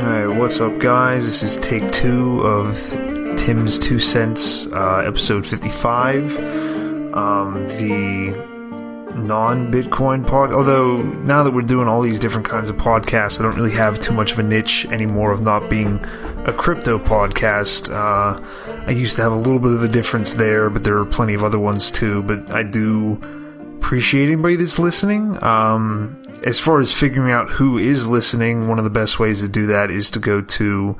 Alright, what's up guys? This is take 2 of Tim's 2 Cents, episode 55. The non-Bitcoin pod, although now that we're doing all these different kinds of podcasts, I don't really have too much of a niche anymore of not being a crypto podcast. I used to have a little bit of a difference there, but there are plenty of other ones too, but I do appreciate anybody that's listening. As far as figuring out who is listening, one of the best ways to do that is to go to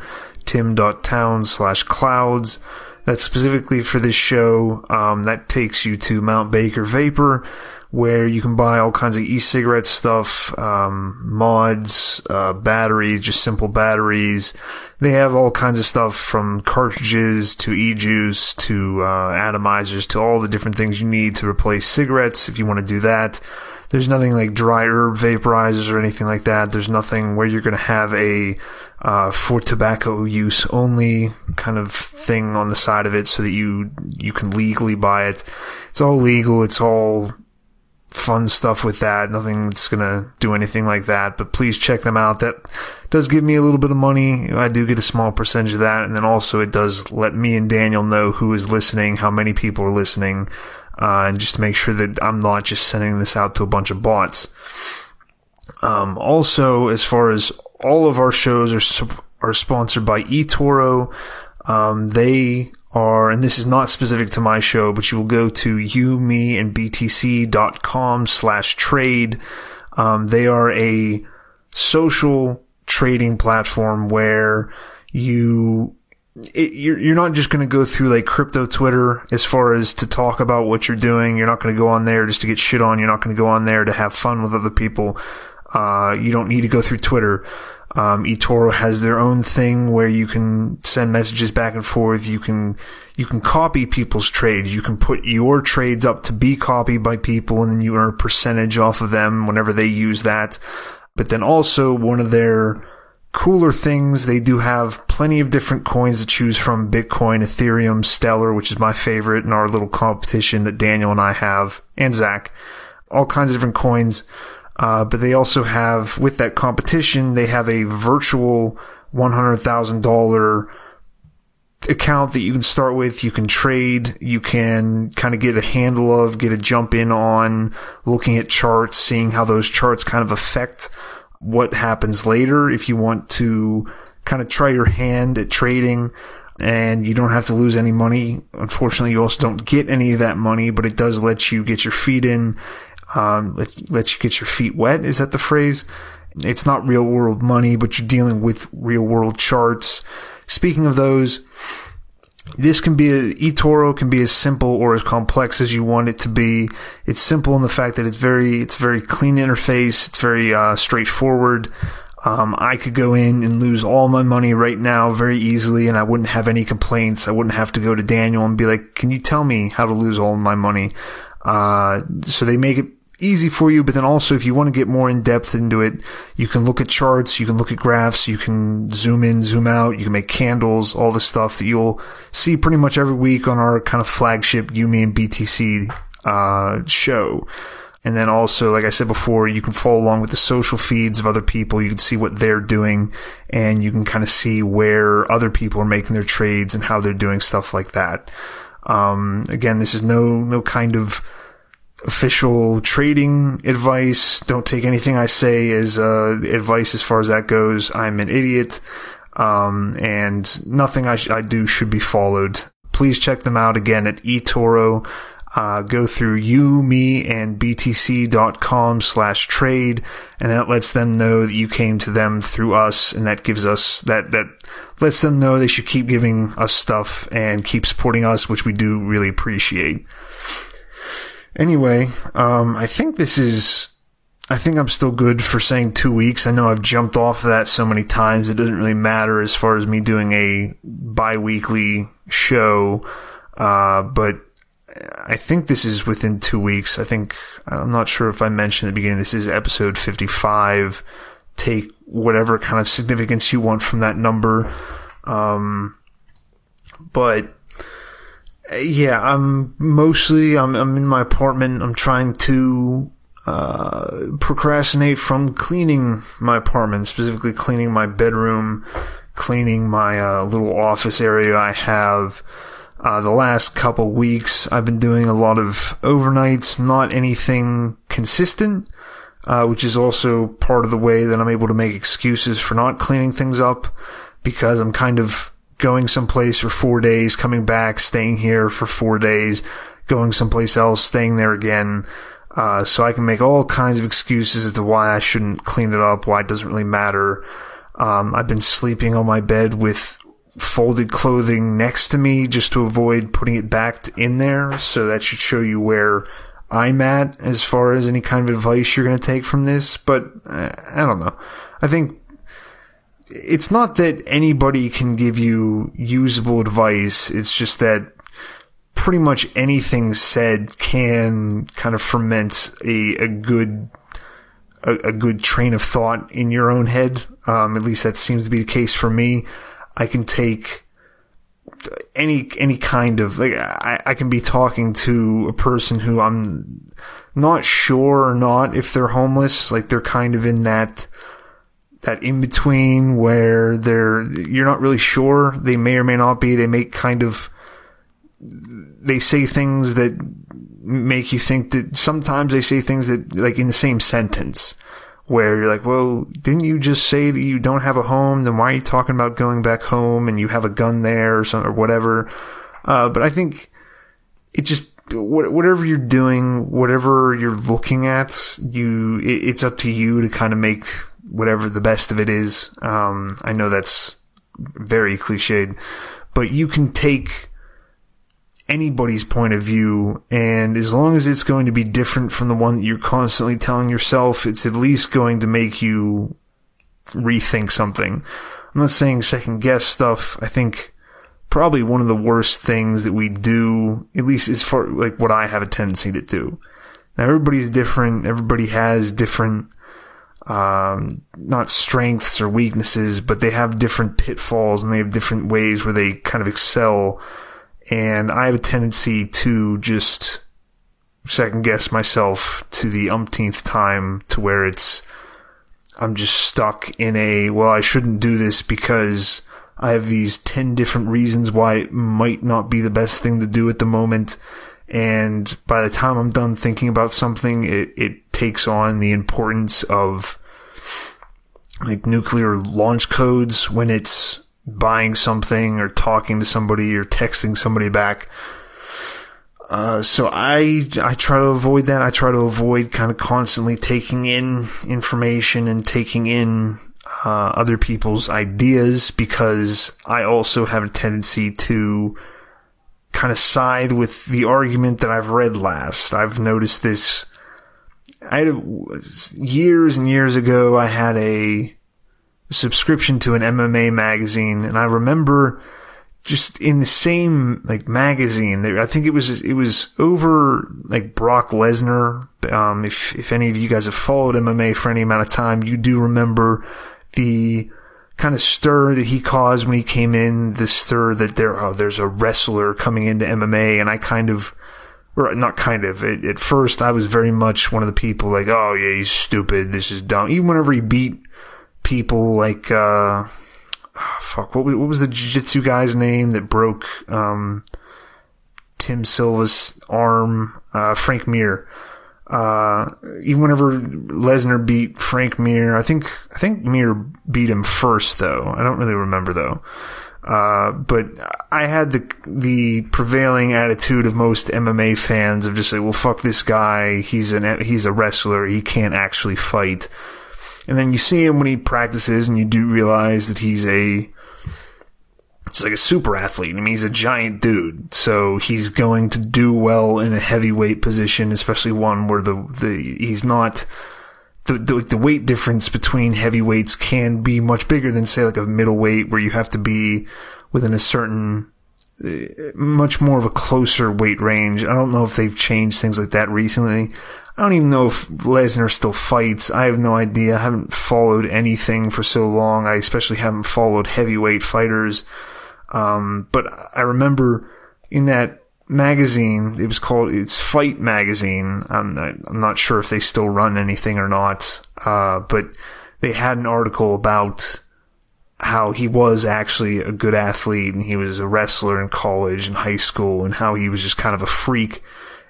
tim.town/clouds. That's specifically for this show. That takes you to Mount Baker Vapor, where you can buy all kinds of e-cigarette stuff, mods, batteries, just simple batteries. They have all kinds of stuff from cartridges to e-juice to atomizers to all the different things you need to replace cigarettes if you want to do that. There's nothing like dry herb vaporizers or anything like that. There's nothing where you're going to have a for tobacco use only kind of thing on the side of it so that you can legally buy it. It's all legal. It's all fun stuff with that. Nothing that's going to do anything like that. But please check them out. That does give me a little bit of money. I do get a small percentage of that. And then also it does let me and Daniel know who is listening, how many people are listening. And just to make sure that I'm not just sending this out to a bunch of bots. Also, as far as all of our shows are sponsored by eToro. They are, and this is not specific to my show, but you will go to youmeandbtc.com/trade. They are a social trading platform where you're not just going to go through like crypto Twitter as far as to talk about what you're doing. You're not going to go on there just to get shit on. You're not going to go on there to have fun with other people. You don't need to go through Twitter. eToro has their own thing where you can send messages back and forth. You can copy people's trades. You can put your trades up to be copied by people, and then you earn a percentage off of them whenever they use that. But then also one of their cooler things, they do have plenty of different coins to choose from: Bitcoin, Ethereum, Stellar, which is my favorite in our little competition that Daniel and I have, and Zach. All kinds of different coins. But they also have, with that competition, they have a virtual $100,000 account that you can start with. You can trade. You can kind of get a handle of, get a jump in on looking at charts, seeing how those charts kind of affect what happens later if you want to kind of try your hand at trading. And you don't have to lose any money. Unfortunately, you also don't get any of that money, but it does let you get your feet in. Let you get your feet wet. Is that the phrase? It's not real world money, but you're dealing with real world charts. Speaking of those, eToro can be as simple or as complex as you want it to be. It's simple in the fact that it's very clean interface. It's very, straightforward. I could go in and lose all my money right now very easily, and I wouldn't have any complaints. I wouldn't have to go to Daniel and be like, can you tell me how to lose all my money? So they make it easy for you, but then also if you want to get more in depth into it, you can look at charts, you can look at graphs, you can zoom in, zoom out, you can make candles, all the stuff that you'll see pretty much every week on our kind of flagship You, Me, and BTC show. And then also, like I said before, you can follow along with the social feeds of other people. You can see what they're doing, and you can kind of see where other people are making their trades and how they're doing stuff like that. Again, this is no kind of official trading advice. Don't take anything I say as advice as far as that goes. I'm an idiot, and nothing I do should be followed. Please check them out again at eToro. Go through you, me, and btc.com/trade, and that lets them know that you came to them through us, and that gives us that lets them know they should keep giving us stuff and keep supporting us, which we do really appreciate. Anyway, I think I'm still good for saying 2 weeks. I know I've jumped off of that so many times, it doesn't really matter as far as me doing a bi-weekly show, but I think this is within 2 weeks. I'm not sure if I mentioned at the beginning, this is episode 55. Take whatever kind of significance you want from that number. But yeah, I'm in my apartment. I'm trying to procrastinate from cleaning my apartment, specifically cleaning my bedroom, cleaning my little office area I have. The last couple weeks, I've been doing a lot of overnights, not anything consistent, which is also part of the way that I'm able to make excuses for not cleaning things up, because I'm kind of going someplace for 4 days, coming back, staying here for 4 days, going someplace else, staying there again. So I can make all kinds of excuses as to why I shouldn't clean it up, why it doesn't really matter. I've been sleeping on my bed with folded clothing next to me just to avoid putting it back in there. So that should show you where I'm at as far as any kind of advice you're going to take from this. But I don't know. I think it's not that anybody can give you usable advice. It's just that pretty much anything said can kind of ferment a good train of thought in your own head. At least that seems to be the case for me. I can take any kind of, like, I can be talking to a person who I'm not sure or not if they're homeless. Like, they're kind of in that in between where you're not really sure. They may or may not be. They say things that make you think that sometimes they say things that, like, in the same sentence, where you're like, well, didn't you just say that you don't have a home? Then why are you talking about going back home and you have a gun there or something or whatever? But I think it just, whatever you're doing, whatever you're looking at, it's up to you to kind of make whatever the best of it is. I know that's very cliched, but you can take anybody's point of view, and as long as it's going to be different from the one that you're constantly telling yourself, it's at least going to make you rethink something. I'm not saying second guess stuff. I think probably one of the worst things that we do, at least as far like what I have a tendency to do. Now, everybody's different. Everybody has different not strengths or weaknesses, but they have different pitfalls and they have different ways where they kind of excel. And I have a tendency to just second guess myself to the umpteenth time, to where I'm just stuck in well, I shouldn't do this because I have these 10 different reasons why it might not be the best thing to do at the moment. And by the time I'm done thinking about something, it takes on the importance of, like, nuclear launch codes when it's buying something or talking to somebody or texting somebody back. So I try to avoid that. I try to avoid kind of constantly taking in information and taking in other people's ideas, because I also have a tendency to kind of side with the argument that I've read last. I've noticed this. Years and years ago, I had a subscription to an MMA magazine, and I remember just in the same, like, magazine, I think it was over, like, Brock Lesnar. If any of you guys have followed MMA for any amount of time, you do remember the kind of stir that he caused when he came in, the stir that there's a wrestler coming into MMA, and at first I was very much one of the people like, oh yeah, he's stupid, this is dumb. Even whenever he beat people like, what was the jiu-jitsu guy's name that broke Tim Silva's arm? Frank Mir. Even whenever Lesnar beat Frank Mir, I think Mir beat him first, though. I don't really remember, though. But I had the prevailing attitude of most MMA fans of just like, well, fuck this guy. He's a wrestler. He can't actually fight. And then you see him when he practices, and you do realize that he's like a super athlete. I mean, he's a giant dude, so he's going to do well in a heavyweight position, especially one where he's not the weight difference between heavyweights can be much bigger than, say, like a middleweight, where you have to be within a certain, much more of a closer weight range. I don't know if they've changed things like that recently. I don't even know if Lesnar still fights. I have no idea. I haven't followed anything for so long. I especially haven't followed heavyweight fighters. But I remember in that magazine. It's Fight Magazine. I'm not sure if they still run anything or not. But they had an article about how he was actually a good athlete, and he was a wrestler in college and high school, and how he was just kind of a freak.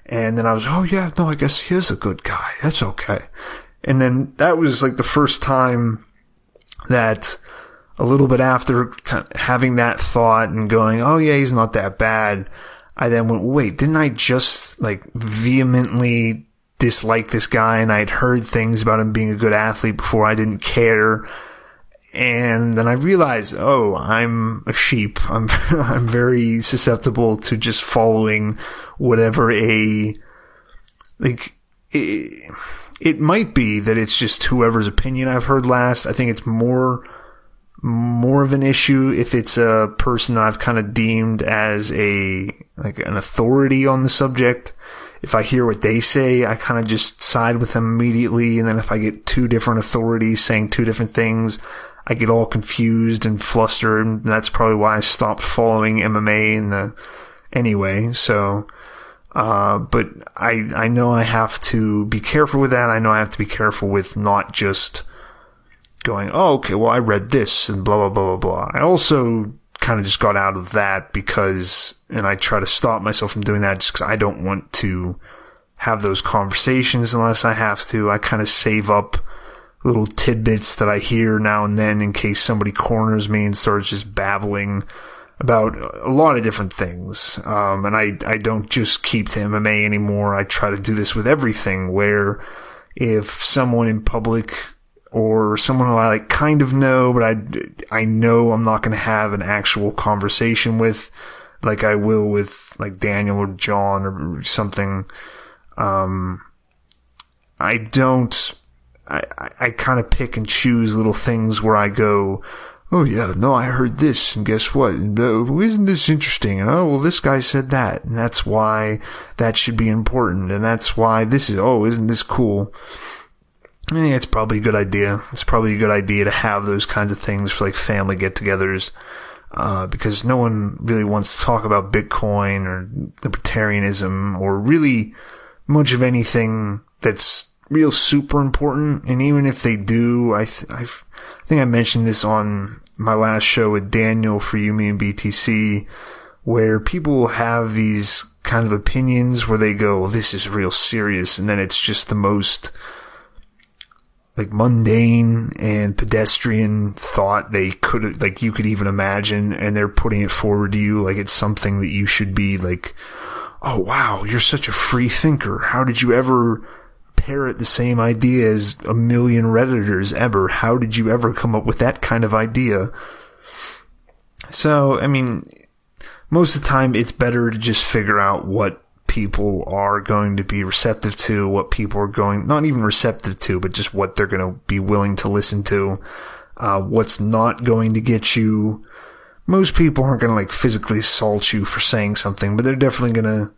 And then I was, oh yeah, no, I guess he is a good guy. That's okay. And then that was like the first time that, a little bit after kind of having that thought and going, oh yeah, he's not that bad, I then went, wait, didn't I just like vehemently dislike this guy, and I'd heard things about him being a good athlete before I didn't care? And then I realized, oh, I'm a sheep. I'm very susceptible to just following whatever it might be that it's just whoever's opinion I've heard last. I think it's more of an issue if it's a person that I've kind of deemed as an authority on the subject. If I hear what they say, I kind of just side with them immediately. And then if I get two different authorities saying two different things, I get all confused and flustered. And that's probably why I stopped following MMA anyway. So, but I know I have to be careful with that. I know I have to be careful with not just going, oh, okay, well, I read this and blah, blah, blah, blah, blah. I also kind of just got out of that and I try to stop myself from doing that just because I don't want to have those conversations unless I have to. I kind of save up little tidbits that I hear now and then in case somebody corners me and starts just babbling about a lot of different things. And I don't just keep to MMA anymore. I try to do this with everything, where if someone in public or someone who I like kind of know, but I know I'm not going to have an actual conversation with, like I will with like Daniel or John or something. I kind of pick and choose little things where I go, oh yeah, no, I heard this, and guess what? And, isn't this interesting? And oh, well, this guy said that, and that's why that should be important, and that's why isn't this cool? I think it's probably a good idea. It's probably a good idea to have those kinds of things for like family get-togethers, because no one really wants to talk about Bitcoin or libertarianism or really much of anything that's real super important. And even if they do, I think I mentioned this on my last show with Daniel for You, Me, and BTC, where people have these kind of opinions where they go, well, this is real serious, and then it's just the most like mundane and pedestrian thought you could even imagine, and they're putting it forward to you like it's something that you should be like, oh wow, you're such a free thinker. How did you ever parrot the same idea as a million Redditors ever? How did you ever come up with that kind of idea? So, I mean, most of the time it's better to just figure out what people are going to be receptive to, what people are not even receptive to, but just what they're going to be willing to listen to, what's not going to get you. Most people aren't going to like physically assault you for saying something, but they're definitely going to,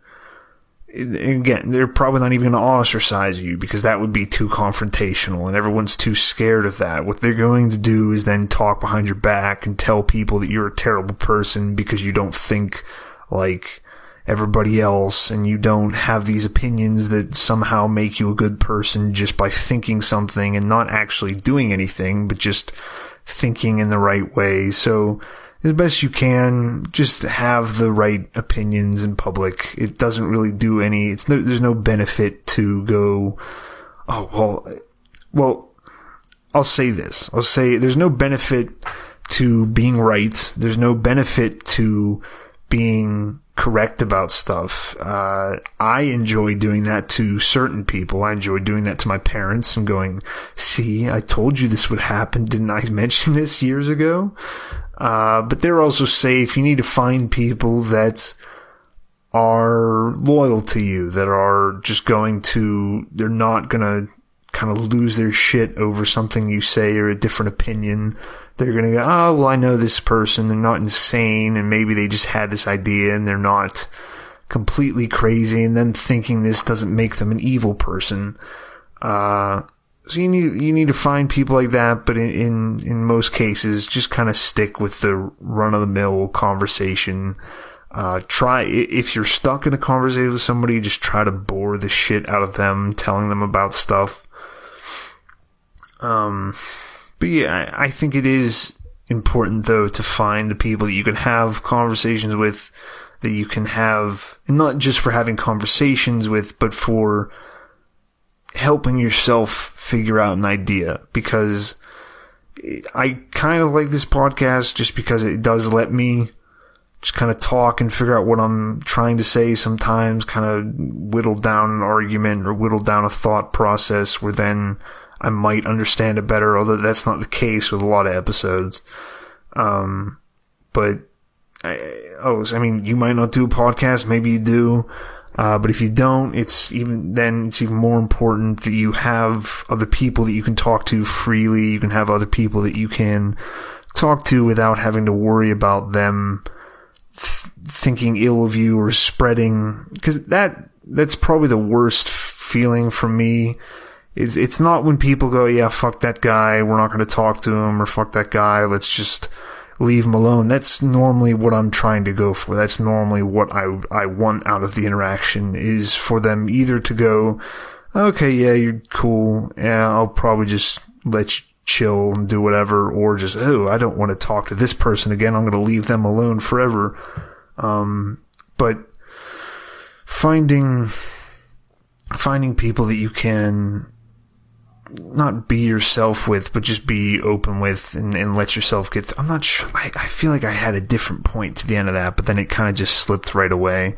again, they're probably not even going to ostracize you because that would be too confrontational and everyone's too scared of that. What they're going to do is then talk behind your back and tell people that you're a terrible person because you don't think like everybody else and you don't have these opinions that somehow make you a good person just by thinking something and not actually doing anything, but just thinking in the right way. So as best you can, just have the right opinions in public. It doesn't really do there's no benefit to go, oh, well, I'll say this. I'll say there's no benefit to being right. There's no benefit to being correct about stuff. I enjoy doing that to certain people. I enjoy doing that to my parents and going, see, I told you this would happen. Didn't I mention this years ago? But they're also safe. You need to find people that are loyal to you, that are just they're not gonna kind of lose their shit over something you say or a different opinion. They're going to go, oh, well, I know this person. They're not insane, and maybe they just had this idea, and they're not completely crazy, and then thinking this doesn't make them an evil person. So you need to find people like that, but in most cases, just kind of stick with the run-of-the-mill conversation. if you're stuck in a conversation with somebody, just try to bore the shit out of them, telling them about stuff. But yeah, I think it is important, though, to find the people that you can have conversations with, that you can have, and not just for having conversations with, but for helping yourself figure out an idea. Because I kind of like this podcast just because it does let me just kind of talk and figure out what I'm trying to say sometimes, kind of whittle down an argument or whittle down a thought process where then I might understand it better, although that's not the case with a lot of episodes. But I mean, you might not do a podcast, maybe you do. But if you don't, it's even more important that you have other people that you can talk to freely. You can have other people that you can talk to without having to worry about them thinking ill of you or spreading, because that's probably the worst feeling for me. It's not when people go, yeah, fuck that guy, we're not going to talk to him, or fuck that guy, let's just leave him alone. That's normally what I'm trying to go for. That's normally what I want out of the interaction, is for them either to go, okay, yeah, you're cool, yeah, I'll probably just let you chill and do whatever, or just, oh, I don't want to talk to this person again, I'm going to leave them alone forever. But finding people that you can not be yourself with, but just be open with, and let yourself get I'm not sure, I feel like I had a different point to the end of that, but then it kind of just slipped right away.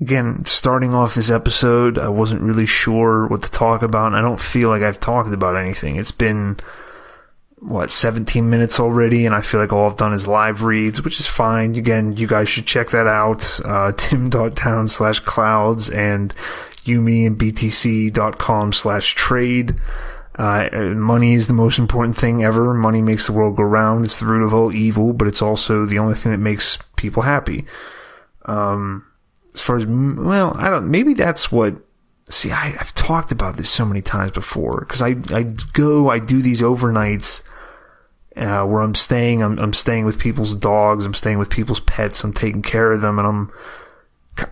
Again, starting off this episode, I wasn't really sure what to talk about, and I don't feel like I've talked about anything. It's been, 17 minutes already, and I feel like all I've done is live reads, which is fine. Again, you guys should check that out, tim.town/clouds and yumiandbtc.com/trade. Money is the most important thing ever. Money makes the world go round. It's the root of all evil, but it's also the only thing that makes people happy. As far as, maybe that's what, I've talked about this so many times before, because I do these overnights, where I'm staying with people's dogs, I'm staying with people's pets, I'm taking care of them, and I'm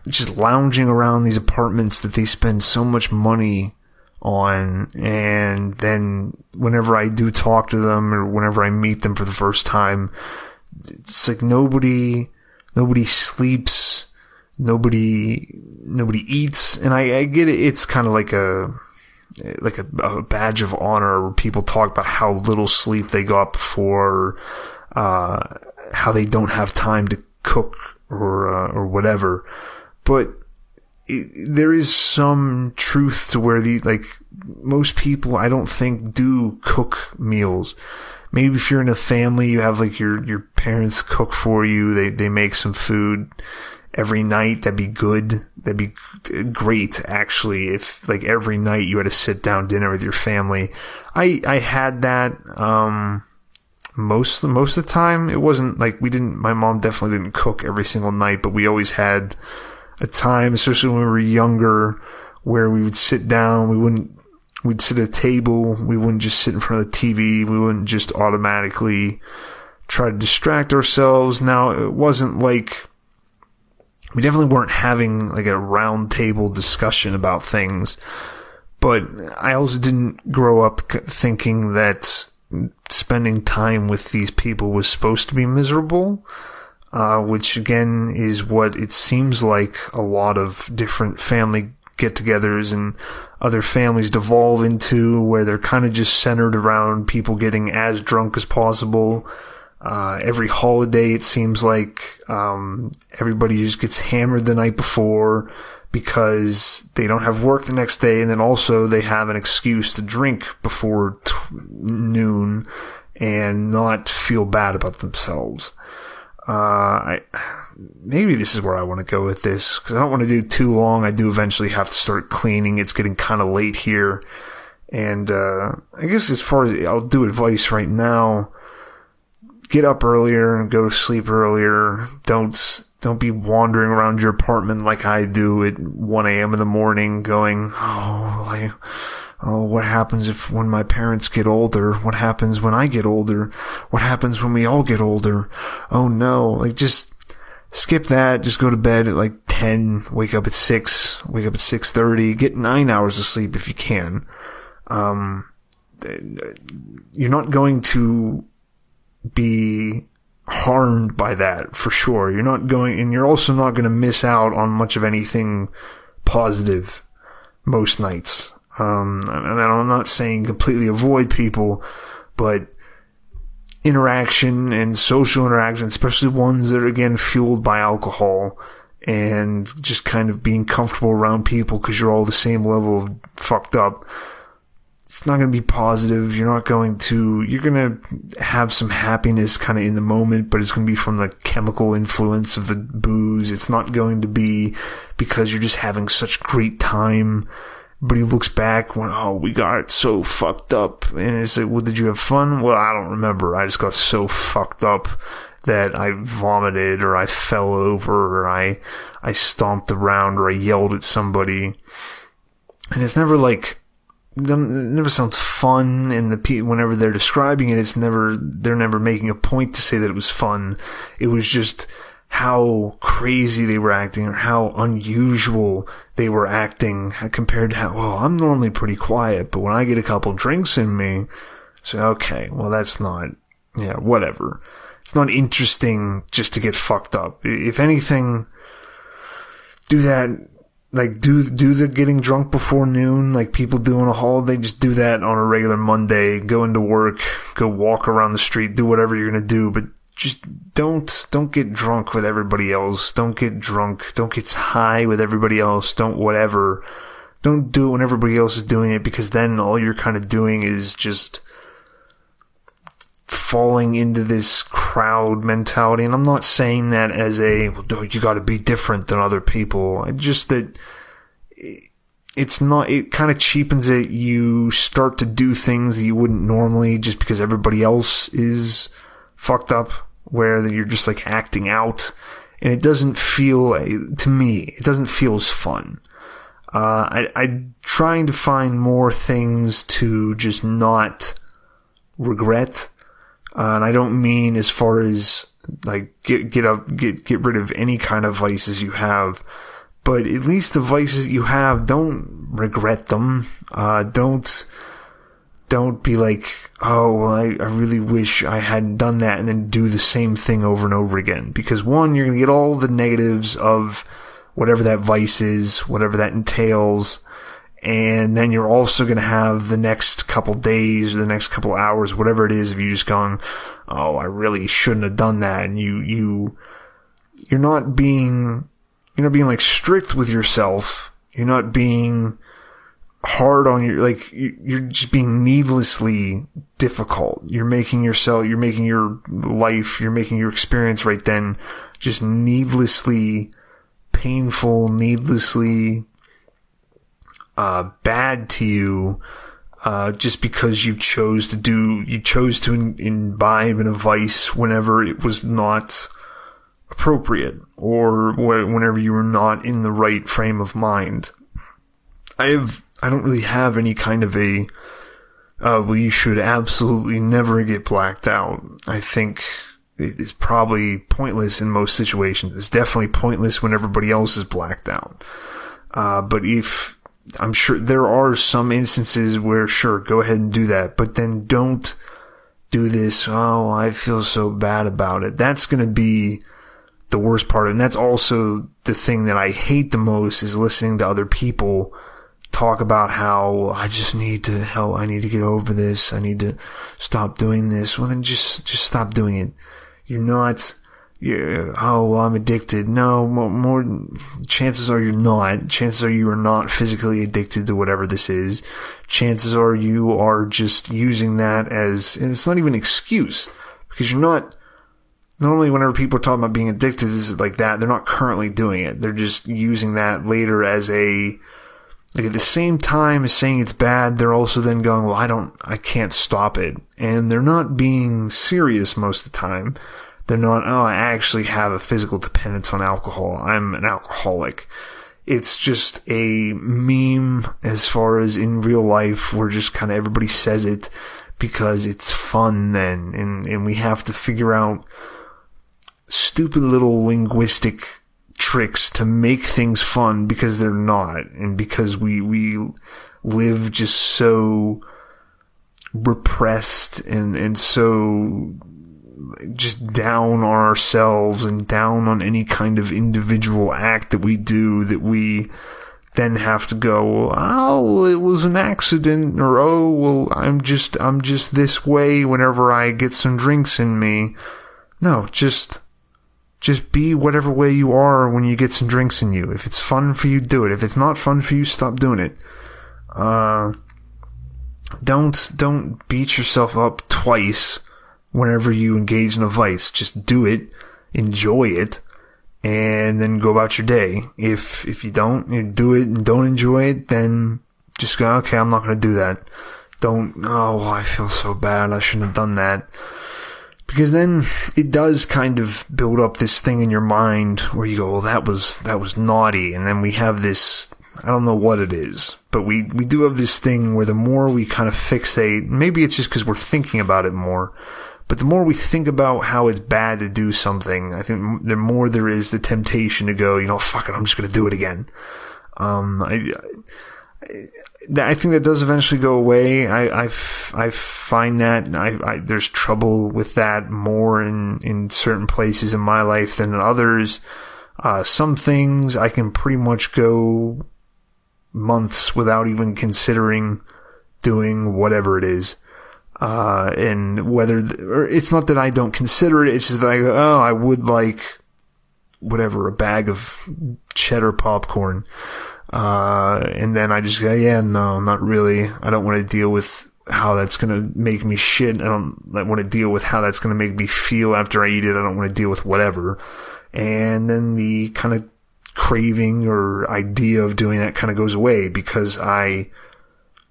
just lounging around these apartments that they spend so much money on, and then whenever I do talk to them, or whenever I meet them for the first time, it's like nobody sleeps, nobody eats, and I get it. It's kind of like a badge of honor where people talk about how little sleep they got before, how they don't have time to cook or whatever. But there is some truth to where most people, I don't think, do cook meals. Maybe if you're in a family, you have your parents cook for you, they make some food every night. That'd be good. That'd be great, actually, if every night you had a sit down dinner with your family. I had that most of the time. It wasn't my mom definitely didn't cook every single night, but we always had a time, especially when we were younger, where we would sit down. We'd sit at a table. We wouldn't just sit in front of the TV. We wouldn't just automatically try to distract ourselves. Now, it wasn't we definitely weren't having a round table discussion about things, but I also didn't grow up thinking that spending time with these people was supposed to be miserable, which again is what it seems like a lot of different family get-togethers and other families devolve into, where they're kind of just centered around people getting as drunk as possible. Every holiday, it seems like everybody just gets hammered the night before because they don't have work the next day, and then also they have an excuse to drink before noon and not feel bad about themselves. Maybe this is where I want to go with this, because I don't want to do too long. I do eventually have to start cleaning. It's getting kind of late here. And I guess as far as I'll do advice right now, get up earlier and go to sleep earlier. Don't be wandering around your apartment like I do at 1 a.m. in the morning going, what happens when my parents get older? What happens when I get older? What happens when we all get older? Oh no, just skip that. Just go to bed at like 10, wake up at 6, wake up at 6:30, get 9 hours of sleep if you can. You're not going to be harmed by that for sure. You're not going, and you're also not going to miss out on much of anything positive most nights. And I'm not saying completely avoid people, but interaction and social interaction, especially ones that are again fueled by alcohol and just kind of being comfortable around people because you're all the same level of fucked up, it's not going to be positive. You're going to have some happiness kind of in the moment, but it's going to be from the chemical influence of the booze. It's not going to be because you're just having such great time. But he looks back when, oh, we got so fucked up. And it's like, well, did you have fun? Well, I don't remember. I just got so fucked up that I vomited or I fell over or I stomped around or I yelled at somebody. And it's never like, it never sounds fun, and whenever they're describing it, they're never making a point to say that it was fun. It was just how crazy they were acting or how unusual they were acting compared to how, well, I'm normally pretty quiet, but when I get a couple drinks in me, so okay, well, that's not, yeah, whatever. It's not interesting just to get fucked up. If anything, do that. Like, do the getting drunk before noon, like people do on a holiday, just do that on a regular Monday, go into work, go walk around the street, do whatever you're gonna do, but just don't get drunk with everybody else, don't get drunk, don't get high with everybody else, don't do it when everybody else is doing it, because then all you're kind of doing is just falling into this crowd mentality. And I'm not saying that as a, well, you gotta be different than other people. Just that it's not, it kind of cheapens it. You start to do things that you wouldn't normally just because everybody else is fucked up, where you're just like acting out. And it doesn't feel, to me, it doesn't feel as fun. I'm trying to find more things to just not regret. And I don't mean as far as like get rid of any kind of vices you have, but at least the vices you have, don't regret them. Don't be like, oh, well, I really wish I hadn't done that, and then do the same thing over and over again. Because one, you're gonna get all the negatives of whatever that vice is, whatever that entails. And then you're also going to have the next couple days, or the next couple hours, whatever it is, of you just going, oh, I really shouldn't have done that. And you're not being like strict with yourself. You're not being hard on you're just being needlessly difficult. You're making your life, you're making your experience right then just needlessly painful, needlessly bad to you, just because you chose to imbibe in a vice whenever it was not appropriate, or whenever you were not in the right frame of mind. I don't really have any kind of a, well, you should absolutely never get blacked out. I think it's probably pointless in most situations. It's definitely pointless when everybody else is blacked out. But I'm sure there are some instances where, sure, go ahead and do that, but then don't do this, oh, I feel so bad about it. That's going to be the worst part. And that's also the thing that I hate the most, is listening to other people talk about how I just need to help, I need to get over this, I need to stop doing this. Well, then just stop doing it. You're not, oh, well, I'm addicted. No, more chances are you're not. Chances are you are not physically addicted to whatever this is. Chances are you are just using that as, and it's not even an excuse, because you're not, normally whenever people are talking about being addicted is like that, they're not currently doing it. They're just using that later as like at the same time as saying it's bad, they're also then going, well, I can't stop it. And they're not being serious most of the time. They're not, oh, I actually have a physical dependence on alcohol, I'm an alcoholic. It's just a meme as far as in real life, where just kind of everybody says it because it's fun then. And we have to figure out stupid little linguistic tricks to make things fun because they're not, and because we live just so repressed and so just down on ourselves and down on any kind of individual act that we do, that we then have to go, oh, it was an accident, or oh, well, I'm just this way whenever I get some drinks in me. No, just be whatever way you are when you get some drinks in you. If it's fun for you, do it. If it's not fun for you, stop doing it. Don't beat yourself up twice whenever you engage in a vice. Just do it, enjoy it, and then go about your day. If you don't, you do it and don't enjoy it, then just go, okay, I'm not going to do that. Don't, oh, well, I feel so bad, I shouldn't have done that. Because then it does kind of build up this thing in your mind where you go, well, that was naughty. And then we have this, I don't know what it is, but we do have this thing where the more we kind of fixate, maybe it's just because we're thinking about it more, but the more we think about how it's bad to do something, I think the more there is the temptation to go, fuck it, I'm just going to do it again. I think that does eventually go away. I find that there's trouble with that more in certain places in my life than in others. Some things I can pretty much go months without even considering doing whatever it is. And or it's not that I don't consider it, it's just that I go, oh, I would like whatever, a bag of cheddar popcorn. And then I just go, yeah, no, not really. I don't want to deal with how that's going to make me shit. I don't want to deal with how that's going to make me feel after I eat it. I don't want to deal with whatever. And then the kind of craving or idea of doing that kind of goes away because I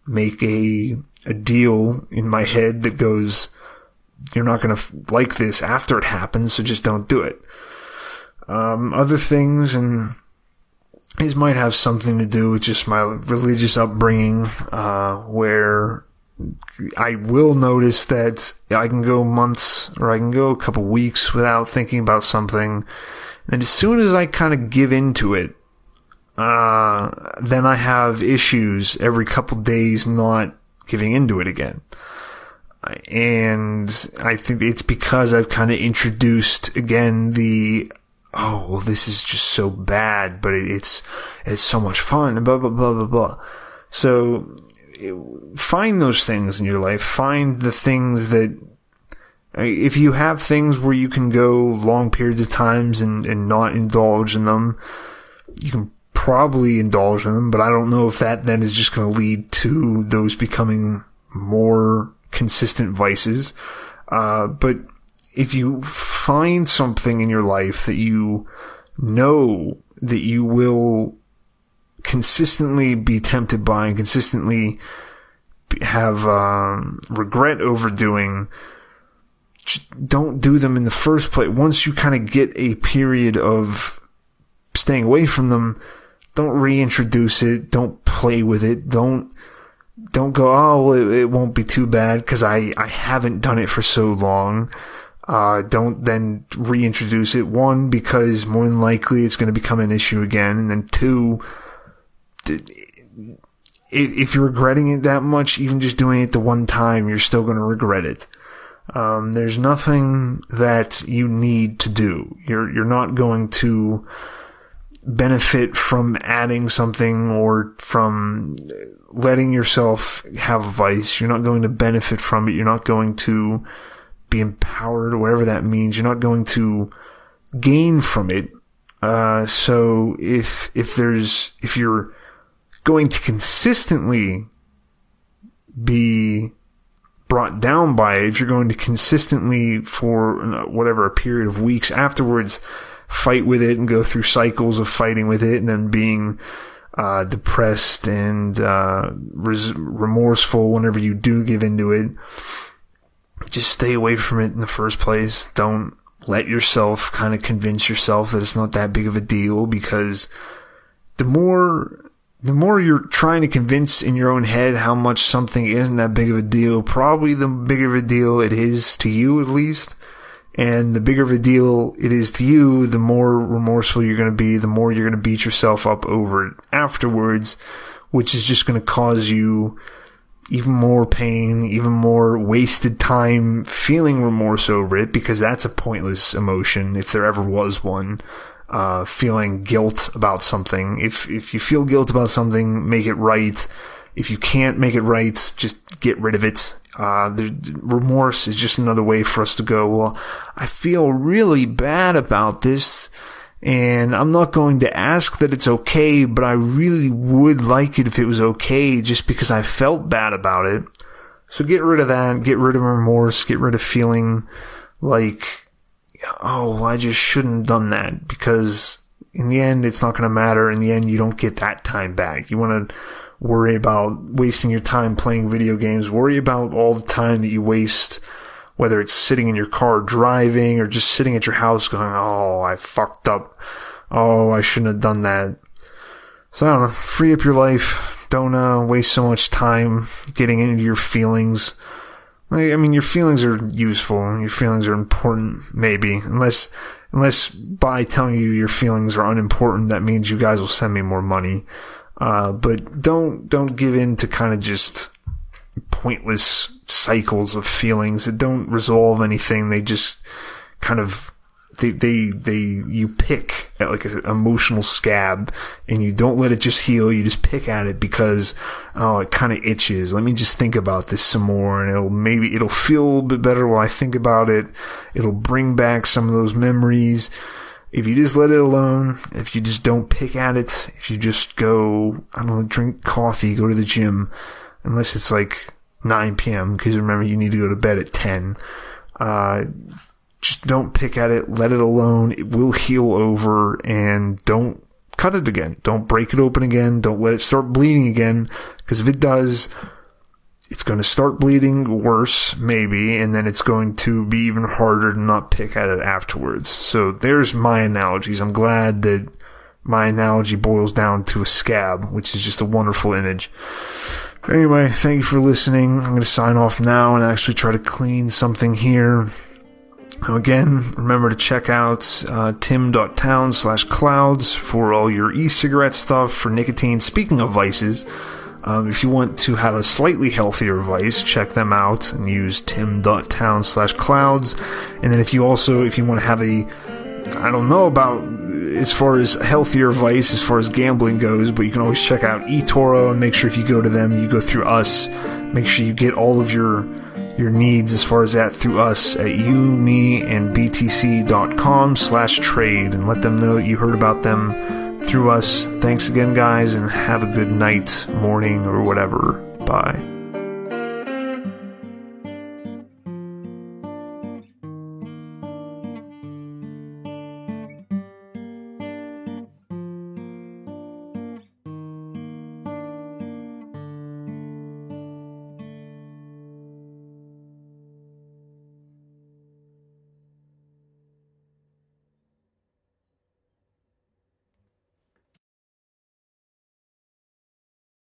make a deal in my head that goes, you're not going to like this after it happens, so just don't do it. Other things, and these might have something to do with just my religious upbringing, where I will notice that I can go months or I can go a couple weeks without thinking about something. And as soon as I kind of give into it, then I have issues every couple days not giving into it again. And I think it's because I've kind of introduced again oh, well, this is just so bad, but it's so much fun, and blah, blah, blah, blah, blah. So, find those things in your life. Find the things that, if you have things where you can go long periods of times and not indulge in them, you can probably indulge in them, but I don't know if that then is just going to lead to those becoming more consistent vices. But if you find something in your life that you know that you will consistently be tempted by and consistently have regret over doing, don't do them in the first place. Once you kind of get a period of staying away from them, don't reintroduce it. Don't play with it. Don't go, oh, well, it won't be too bad because I haven't done it for so long. Don't then reintroduce it. One, because more than likely it's going to become an issue again. And then two, if you're regretting it that much, even just doing it the one time, you're still going to regret it. There's nothing that you need to do. You're not going to benefit from adding something or from letting yourself have a vice. You're not going to benefit from it. You're not going to be empowered or whatever that means. You're not going to gain from it. So if you're going to consistently be brought down by it, if you're going to consistently for whatever a period of weeks afterwards fight with it and go through cycles of fighting with it and then being depressed and remorseful whenever you do give into it, just stay away from it in the first place. Don't let yourself kind of convince yourself that it's not that big of a deal, because the more you're trying to convince in your own head how much something isn't that big of a deal, probably the bigger of a deal it is to you, at least. And the bigger of a deal it is to you, the more remorseful you're going to be, the more you're going to beat yourself up over it afterwards, which is just going to cause you even more pain, even more wasted time feeling remorse over it, because that's a pointless emotion if there ever was one. Feeling guilt about something. If you feel guilt about something, make it right. If you can't make it right, just get rid of it. Remorse is just another way for us to go, well, I feel really bad about this, and I'm not going to ask that it's okay, but I really would like it if it was okay, just because I felt bad about it. So get rid of that, get rid of remorse, get rid of feeling like, oh, I just shouldn't have done that, because in the end, it's not going to matter. In the end, you don't get that time back. You want to worry about wasting your time playing video games. Worry about all the time that you waste, whether it's sitting in your car driving or just sitting at your house going, oh, I fucked up. Oh, I shouldn't have done that. So I don't know, free up your life. Don't waste so much time getting into your feelings. I mean, your feelings are useful. Your feelings are important, maybe. Unless by telling you your feelings are unimportant, that means you guys will send me more money. But don't give in to kind of just pointless cycles of feelings that don't resolve anything. They just kind of, you pick at like an emotional scab, and you don't let it just heal. You just pick at it because, oh, it kind of itches. Let me just think about this some more, and it'll feel a little bit better while I think about it. It'll bring back some of those memories. If you just let it alone, if you just don't pick at it, if you just go, I don't know, drink coffee, go to the gym, unless it's like 9 p.m., because remember, you need to go to bed at 10. Just don't pick at it, let it alone. It will heal over, and don't cut it again. Don't break it open again. Don't let it start bleeding again, because if it does, it's going to start bleeding worse, maybe, and then it's going to be even harder to not pick at it afterwards. So there's my analogies. I'm glad that my analogy boils down to a scab, which is just a wonderful image. Anyway, thank you for listening. I'm going to sign off now and actually try to clean something here. Again, remember to check out tim.town/clouds for all your e-cigarette stuff, for nicotine. Speaking of vices, if you want to have a slightly healthier vice, check them out and use tim.town/clouds. And then if you want to have I don't know about as far as healthier vice, as far as gambling goes, but you can always check out eToro, and make sure if you go to them, you go through us. Make sure you get all of your needs as far as that through us at youmeandbtc.com/trade, and let them know that you heard about them through us. Thanks again, guys, and have a good night, morning, or whatever. Bye.